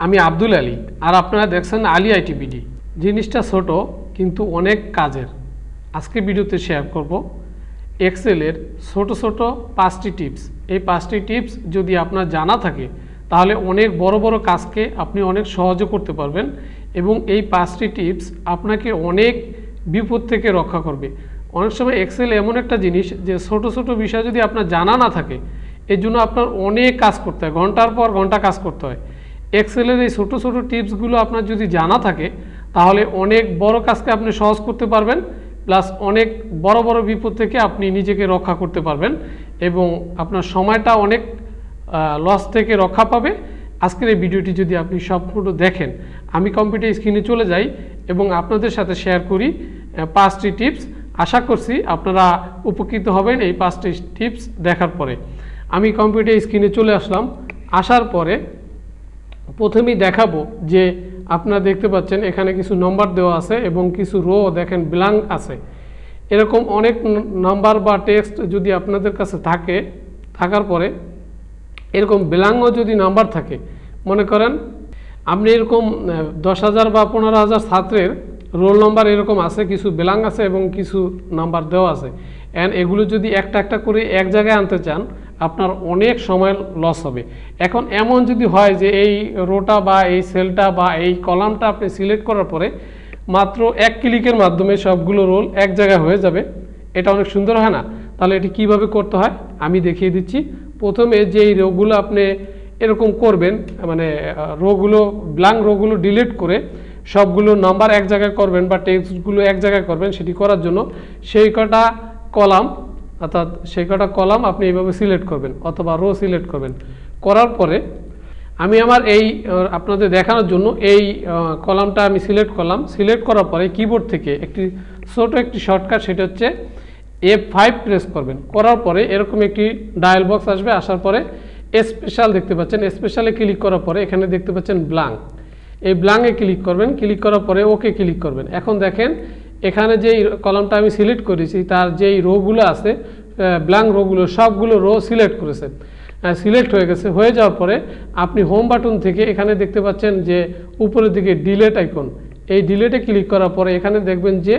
আমি আব্দুল আলী আর আপনারা দেখছেন আলী আইটিবিডি। জিনিসটা ছোট কিন্তু অনেক কাজের। আজকে ভিডিওতে শেয়ার করব এক্সেলের ছোট ছোট 5টি টিপস। এই 5টি টিপস যদি আপনার জানা থাকে তাহলে অনেক বড় বড় কাজকে আপনি অনেক সহজে করতে পারবেন এবং এই 5টি টিপস আপনাকে অনেক বিপদ থেকে রক্ষা করবে। অনেক সময় এক্সেল এমন একটা জিনিস যে ছোট ছোট বিষয় যদি আপনার জানা না থাকে এর জন্য আপনার অনেক কাজ করতে হয়, ঘন্টার পর ঘন্টা কাজ করতে হয়। এক্সেলের এই ছোটো ছোটো টিপসগুলো আপনার যদি জানা থাকে তাহলে অনেক বড় কাজকে আপনি সহজ করতে পারবেন, প্লাস অনেক বড় বড় বিপদ থেকে আপনি নিজেকে রক্ষা করতে পারবেন এবং আপনার সময়টা অনেক লস থেকে রক্ষা পাবে। আজকের এই ভিডিওটি যদি আপনি সম্পূর্ণ দেখেন, আমি কম্পিউটার স্ক্রিনে চলে যাই এবং আপনাদের সাথে শেয়ার করি 5টি টিপস। আশা করছি আপনারা উপকৃত হবেন এই 5টি টিপস দেখার পরে। আমি কম্পিউটার স্ক্রিনে চলে আসলাম। আসার পরে প্রথমেই দেখাবো যে আপনারা দেখতে পাচ্ছেন এখানে কিছু নম্বর দেওয়া আছে এবং কিছু রো দেখেন ব্ল্যাঙ্ক আছে। এরকম অনেক নাম্বার বা টেক্সট যদি আপনাদের কাছে থাকার পরে এরকম ব্ল্যাঙ্কও যদি নাম্বার থাকে, মনে করেন আপনি এরকম 10,000 বা 15,000 ছাত্রের রোল নাম্বার এরকম আছে, কিছু ব্ল্যাঙ্ক আছে এবং কিছু নাম্বার দেওয়া আছে, অ্যান্ড এগুলো যদি একটা একটা করে এক জায়গায় আনতে চান আপনার অনেক সময় লস হবে। এখন এমন যদি হয় যে এই রোটা বা এই সেলটা বা এই কলামটা আপনি সিলেক্ট করার পরে মাত্র এক ক্লিকের মাধ্যমে সবগুলো রোল এক জায়গায় হয়ে যাবে, এটা অনেক সুন্দর হয় না? তাহলে এটি কিভাবে করতে হয় আমি দেখিয়ে দিচ্ছি। প্রথমে যেই রোগুলো আপনি এরকম করবেন, মানে রোগুলো ব্ল্যাঙ্ক রোগুলো ডিলিট করে সবগুলো নাম্বার এক জায়গায় করবেন বা টেক্সটগুলো এক জায়গায় করবেন, সেটি করার জন্য সেই কটা কলাম আপনি এইভাবে সিলেক্ট করবেন অথবা রো সিলেক্ট করবেন। করার পরে আমি আমার এই আপনাদের দেখানোর জন্য এই কলামটা আমি সিলেক্ট করলাম। সিলেক্ট করার পরে কিবোর্ড থেকে ছোট একটি শর্টকাট, সেটা হচ্ছে F5 প্রেস করবেন। করার পরে এরকম একটি ডায়াল বক্স আসবে। আসার পরে স্পেশাল দেখতে পাচ্ছেন, স্পেশালে ক্লিক করার পরে এখানে দেখতে পাচ্ছেন ব্ল্যাঙ্ক, এই ব্ল্যাঙ্কে ক্লিক করবেন। ক্লিক করার পরে ওকে ক্লিক করবেন। এখন দেখেন এখানে যেই কলামটা আমি সিলেক্ট করেছি তার যেই রোগুলো আছে ব্ল্যাঙ্ক রোগুলো সবগুলো রো সিলেক্ট করেছেন, সিলেক্ট হয়ে গেছে। হয়ে যাওয়ার পরে আপনি হোম বাটন থেকে এখানে দেখতে পাচ্ছেন যে উপরের দিকে ডিলেট আইকন, এই ডিলেটে ক্লিক করার পরে এখানে দেখবেন যে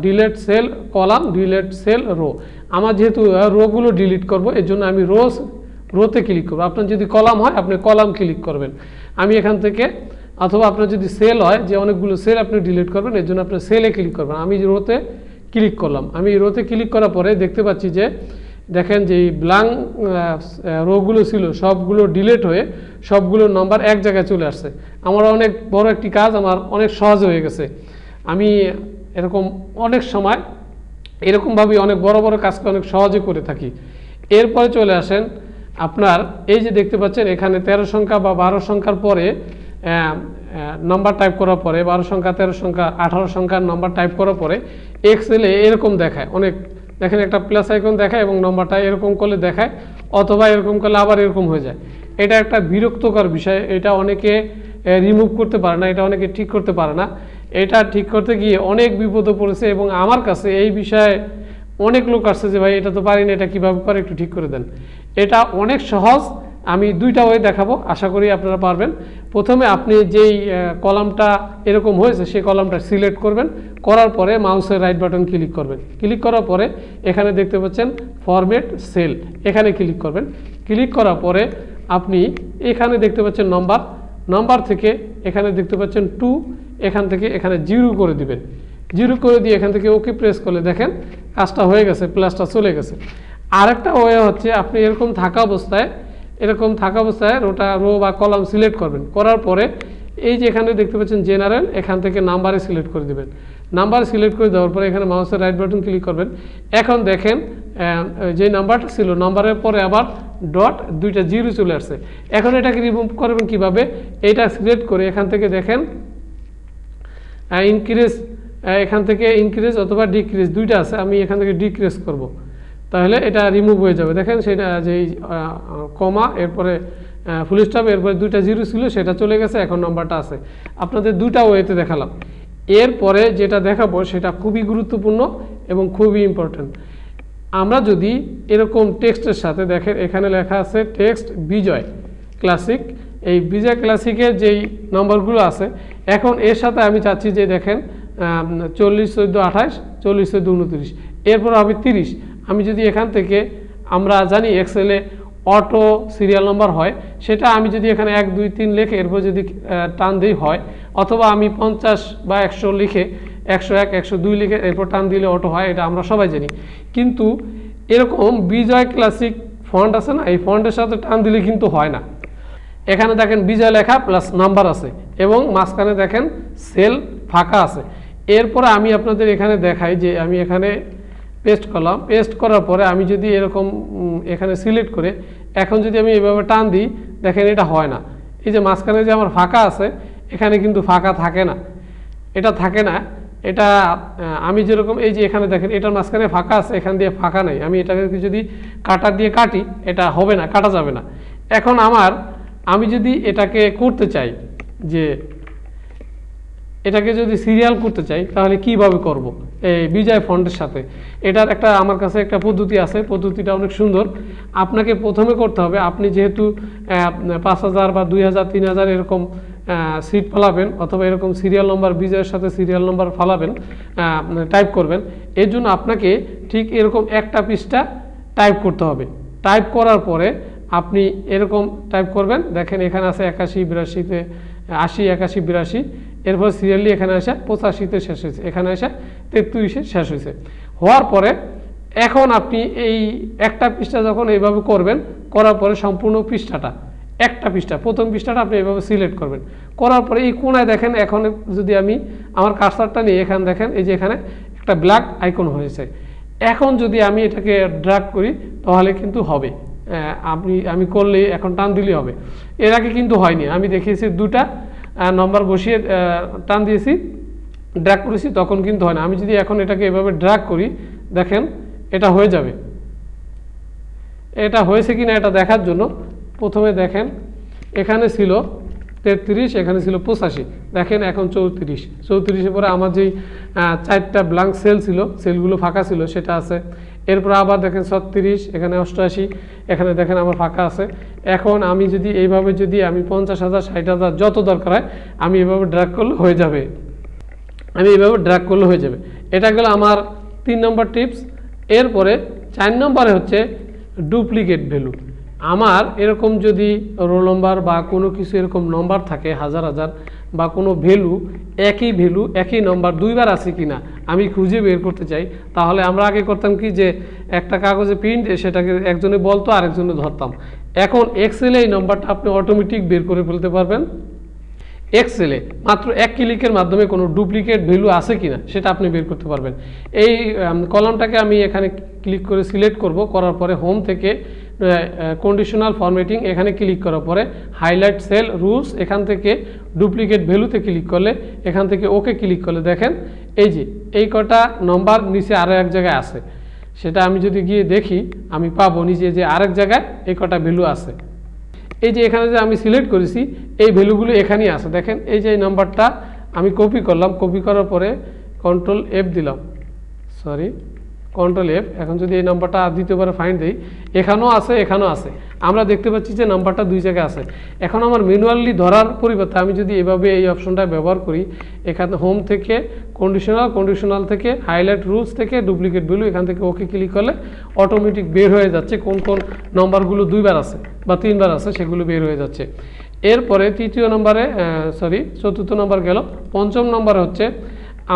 delete cell column, delete cell row. আমার যেহেতু রোগুলো ডিলিট করব এর জন্য আমি রোতে ক্লিক করবো। আপনার যদি কলাম হয় আপনি কলাম ক্লিক করবেন। আমি এখান থেকে, অথবা আপনার যদি সেল হয় যে অনেকগুলো সেল আপনি ডিলিট করবেন এর জন্য আপনার সেলে ক্লিক করবেন। আমি রোতে ক্লিক করলাম। আমি রোতে ক্লিক করার পরে দেখতে পাচ্ছি যে দেখেন যে এই ব্ল্যাঙ্ক রোগুলো ছিল সবগুলো ডিলিট হয়ে সবগুলো নাম্বার এক জায়গায় চলে আসছে। আমার অনেক বড় একটি কাজ আমার অনেক সহজ হয়ে গেছে। আমি এরকম অনেক সময় এরকমভাবে অনেক বড় বড় কাজকে অনেক সহজে করে থাকি। এরপরে চলে আসেন আপনার এই যে দেখতে পাচ্ছেন এখানে 13 সংখ্যা বা 12 সংখ্যার পরে নাম্বার টাইপ করার পরে 12 সংখ্যা, 13 সংখ্যা, 18 সংখ্যার নাম্বার টাইপ করার পরে এক্সেলে এরকম দেখায় অনেক, দেখেন একটা প্লাস আইকন দেখায় এবং নাম্বারটা এরকম করলে দেখায়, অথবা এরকম করলে আবার এরকম হয়ে যায়। এটা একটা বিরক্তকর বিষয়, এটা অনেকে রিমুভ করতে পারে না, এটা অনেকে ঠিক করতে পারে না। এটা ঠিক করতে গিয়ে অনেক বিপদে পড়েছে এবং আমার কাছে এই বিষয়ে অনেক লোক আসছে যে ভাই এটা তো পারি না, এটা কীভাবে করে একটু ঠিক করে দেন। এটা অনেক সহজ, আমি দুইটা ওয়ে দেখাবো, আশা করি আপনারা পারবেন। প্রথমে আপনি যেই কলামটা এরকম হয়েছে সেই কলামটা সিলেক্ট করবেন। করার পরে মাউসের রাইট বাটন ক্লিক করবেন। ক্লিক করার পরে এখানে দেখতে পাচ্ছেন ফরম্যাট সেল, এখানে ক্লিক করবেন। ক্লিক করার পরে আপনি এখানে দেখতে পাচ্ছেন নাম্বার থেকে এখানে দেখতে পাচ্ছেন 2, এখান থেকে এখানে 0 করে দিবেন। 0 করে দিয়ে এখান থেকে ওকে প্রেস করলে দেখেন কাজটা হয়ে গেছে, প্লাসটা চলে গেছে। আরেকটা ওয়ে হচ্ছে আপনি এরকম থাকা অবস্থায় রো বা কলাম সিলেক্ট করবেন। করার পরে এই যে এখানে দেখতে পাচ্ছেন জেনারেল, এখান থেকে নাম্বারে সিলেক্ট করে দেবেন। নাম্বার সিলেক্ট করে দেওয়ার পরে এখানে মাউসের রাইট বাটন ক্লিক করবেন। এখন দেখেন যে নাম্বারটা ছিল নাম্বারের পরে আবার ডট 2টা 0 চলে আসছে। এখন এটাকে রিমুভ করবেন কিভাবে? এটা সিলেক্ট করে এখান থেকে দেখেন ইনক্রিজ, এখান থেকে ইনক্রিজ অথবা ডিক্রিজ দুইটা আছে, আমি এখান থেকে ডিক্রিজ করব, তাহলে এটা রিমুভ হয়ে যাবে। দেখেন সেটা যেই কমা এরপরে ফুল স্টপ এরপরে 2টা 0 ছিল সেটা চলে গেছে, এখন নাম্বারটা আছে। আপনাদের দুটা ওয়েতে দেখালাম। এরপরে যেটা দেখাবো সেটা খুবই গুরুত্বপূর্ণ এবং খুবই ইম্পর্ট্যান্ট। আমরা যদি এরকম টেক্সটের সাথে দেখেন এখানে লেখা আছে টেক্সট বিজয় ক্লাসিক, এই বিজয় ক্লাসিকের যেই নম্বরগুলো আছে, এখন এর সাথে আমি চাচ্ছি যে দেখেন 40 14 28 40 14 29, এরপর হবে 30। আমি যদি এখান থেকে, আমরা জানি এক্সেলে অটো সিরিয়াল নাম্বার হয়, সেটা আমি যদি এখানে 1 2 3 লিখে এরপর যদি টান দিই হয়, অথবা আমি 50 বা 100 লিখে 101 102 লিখে এরপর টান দিলে অটো হয়, এটা আমরা সবাই জানি। কিন্তু এরকম বিজয় ক্লাসিক ফন্ট আছে না, এই ফন্টের সাথে টান দিলে কিন্তু হয় না। এখানে দেখেন বিজয় লেখা প্লাস নাম্বার আছে এবং মাঝখানে দেখেন সেল ফাঁকা আছে। এরপরে আমি আপনাদের এখানে দেখাই যে আমি এখানে পেস্ট করলাম, পেস্ট করার পরে আমি যদি এরকম এখানে সিলেক্ট করে এখন যদি আমি এভাবে টান দিই, দেখেন এটা হয় না। এই যে মাঝখানে যে আমার ফাঁকা আছে, এখানে কিন্তু ফাঁকা থাকে না, এটা থাকে না। এটা আমি যেরকম এই যে এখানে দেখেন এটার মাঝখানে ফাঁকা আছে, এখান দিয়ে ফাঁকা নাই। আমি এটাকে যদি কাটার দিয়ে কাটি, এটা হবে না, কাটা যাবে না। এখন আমি যদি এটাকে করতে চাই, যে এটাকে যদি সিরিয়াল করতে চাই, তাহলে কিভাবে করব এই বিজয় ফন্টের সাথে? এটার একটা আমার কাছে একটা পদ্ধতি আছে, পদ্ধতিটা অনেক সুন্দর। আপনাকে প্রথমে করতে হবে, আপনি যেহেতু 5000 বা 2000 3000 এরকম সিট ফালাবেন, অথবা এরকম সিরিয়াল নম্বর বিজয়ের সাথে সিরিয়াল নম্বর ফালাবেন, টাইপ করবেন, এর জন্য আপনাকে ঠিক এরকম একটা পৃষ্ঠা টাইপ করতে হবে। টাইপ করার পরে আপনি এরকম টাইপ করবেন, দেখেন এখানে আছে 81 82-তে 80 81 82, এরপর সিরিয়ালি এখানে আসে 85-তে শেষ হয়েছে, এখানে আসে 33-এ শেষ হয়েছে। হওয়ার পরে এখন আপনি এই একটা পৃষ্ঠা যখন এইভাবে করবেন, করার পরে সম্পূর্ণ পৃষ্ঠাটা, একটা পৃষ্ঠা, প্রথম পৃষ্ঠাটা আপনি এইভাবে সিলেক্ট করবেন। করার পরে এই কোণায় দেখেন, এখন যদি আমি আমার কার্সারটা নিয়ে এখানে দেখেন এই যে এখানে একটা ব্ল্যাক আইকন হয়েছে। এখন যদি আমি এটাকে ড্র্যাগ করি, তাহলে কিন্তু হবে। আমি করলে এখন টান দিলেই হবে। এর আগে কিন্তু হয়নি, আমি দেখিয়েছি দুটা নম্বর বসিয়ে টান দিয়েছি, ড্র্যাগ করেছি, তখন কিন্তু হয় না। আমি যদি এখন এটাকে এভাবে ড্র্যাগ করি, দেখেন এটা হয়ে যাবে। এটা হয়েছে কিনা এটা দেখার জন্য প্রথমে দেখেন এখানে ছিল 33, এখানে ছিল 85, দেখেন এখন 34-এর পরে আমার যেই 4টা ব্ল্যাঙ্ক সেল ছিল, সেলগুলো ফাঁকা ছিল, সেটা আছে। এরপর আবার দেখেন 36, এখানে 88, এখানে দেখেন আমার ফাঁকা আছে। এখন আমি যদি এইভাবে যদি আমি 50,000 60,000 যত দরকার হয় আমি এভাবে ড্র্যাগ করলে হয়ে যাবে। এটা গেল আমার 3 নম্বর টিপস। এরপরে 4 নম্বরে হচ্ছে ডুপ্লিকেট ভ্যালু। আমার এরকম যদি রোল নম্বর বা কোনো কিছু এরকম নম্বর থাকে হাজার বা কোনো ভ্যালু একই নম্বর দুইবার আছে কিনা আমি খুঁজে বের করতে চাই, তাহলে আমরা আগে করতাম কি, যে একটা কাগজে প্রিন্ট সেটাকে একজনে বলতো আরেকজনে ধরতাম। এখন এক্সেলে এই নম্বরটা আপনি অটোমেটিক বের করে ফেলতে পারবেন। এক্সেলে মাত্র 1 ক্লিকের মাধ্যমে কোনো ডুপ্লিকেট ভ্যালু আছে কিনা সেটা আপনি বের করতে পারবেন। এই কলামটাকে আমি এখানে ক্লিক করে সিলেক্ট করব, করার পরে হোম থেকে কন্ডিশনাল ফরম্যাটিং এখানে ক্লিক করার পরে হাইলাইট সেল রুলস, এখান থেকে ডুপ্লিকেট ভ্যালুতে ক্লিক করলে, এখান থেকে ওকে ক্লিক করলে দেখেন এই যে এই কটা নম্বর নিচে আরও এক জায়গায় আছে। সেটা আমি যদি গিয়ে দেখি, আমি পাবো নিচে যে আরেক জায়গায় এই কটা ভ্যালু আছে। এই যে এখানে যে আমি সিলেক্ট করেছি এই ভ্যালুগুলো এখানেই আছে। দেখেন এই যে এই নাম্বারটা আমি কপি করলাম, কপি করার পরে কন্ট্রোল F, এখন যদি এই নাম্বারটা দ্বিতীয়বার ফাইন্ড দিই, এখানেও আছে। আমরা দেখতে পাচ্ছি যে নাম্বারটা দুই জায়গায় আছে। এখন আমার ম্যানুয়ালি ধরার পরিবর্তে আমি যদি এভাবে এই অপশনটা ব্যবহার করি, এখানে হোম থেকে কন্ডিশনাল থেকে হাইলাইট রুলস থেকে ডুপ্লিকেট ভ্যালু, এখান থেকে ওকে ক্লিক করলে অটোমেটিক বের হয়ে যাচ্ছে কোন কোন নম্বরগুলো দুইবার আছে বা তিনবার আছে, সেগুলো বের হয়ে যাচ্ছে। এরপরে চতুর্থ নম্বর গেল। 5ম নম্বরে হচ্ছে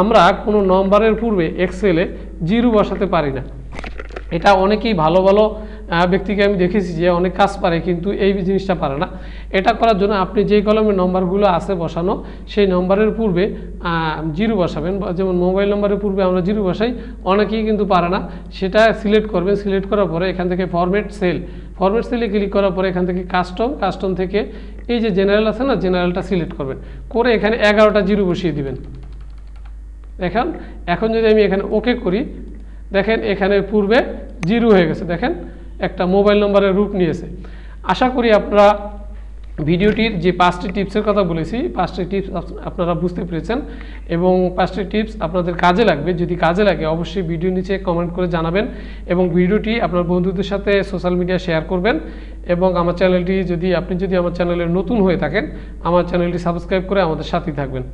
আমরা কোনো নম্বরের পূর্বে এক্সেলে 0 বসাতে পারি না। এটা অনেকেই ভালো ব্যক্তিকে আমি দেখেছি যে অনেক কাজ পারে, কিন্তু এই জিনিসটা পারে না। এটা করার জন্য আপনি যেই কলমের নম্বরগুলো আছে বসানো, সেই নম্বরের পূর্বে 0 বসাবেন। যেমন মোবাইল নম্বরের পূর্বে আমরা 0 বসাই, অনেকেই কিন্তু পারে না। সেটা সিলেক্ট করবেন, সিলেক্ট করার পরে এখান থেকে ফরম্যাট সেলে ক্লিক করার পরে এখান থেকে কাস্টম থেকে এই যে জেনারেল আছে না, জেনারেলটা সিলেক্ট করবেন, করে এখানে 11টা 0 বসিয়ে দিবেন। এখন যদি আমি এখানে ওকে করি, দেখেন এখানে পূর্বে 0 হয়ে গেছে, দেখেন একটা মোবাইল নম্বরের রূপ নিয়েছে। আশা করি আপনারা ভিডিওটির যে 5টি টিপসের কথা বলেছি 5টি টিপস আপনারা বুঝতে পেরেছেন এবং 5টি টিপস আপনাদের কাজে লাগবে। যদি কাজে লাগে অবশ্যই ভিডিও নিচে কমেন্ট করে জানাবেন এবং ভিডিওটি আপনার বন্ধুদের সাথে সোশ্যাল মিডিয়া শেয়ার করবেন এবং আমার চ্যানেলটি আপনি যদি আমার চ্যানেলে নতুন হয়ে থাকেন আমার চ্যানেলটি সাবস্ক্রাইব করে আমাদের সাথেই থাকবেন।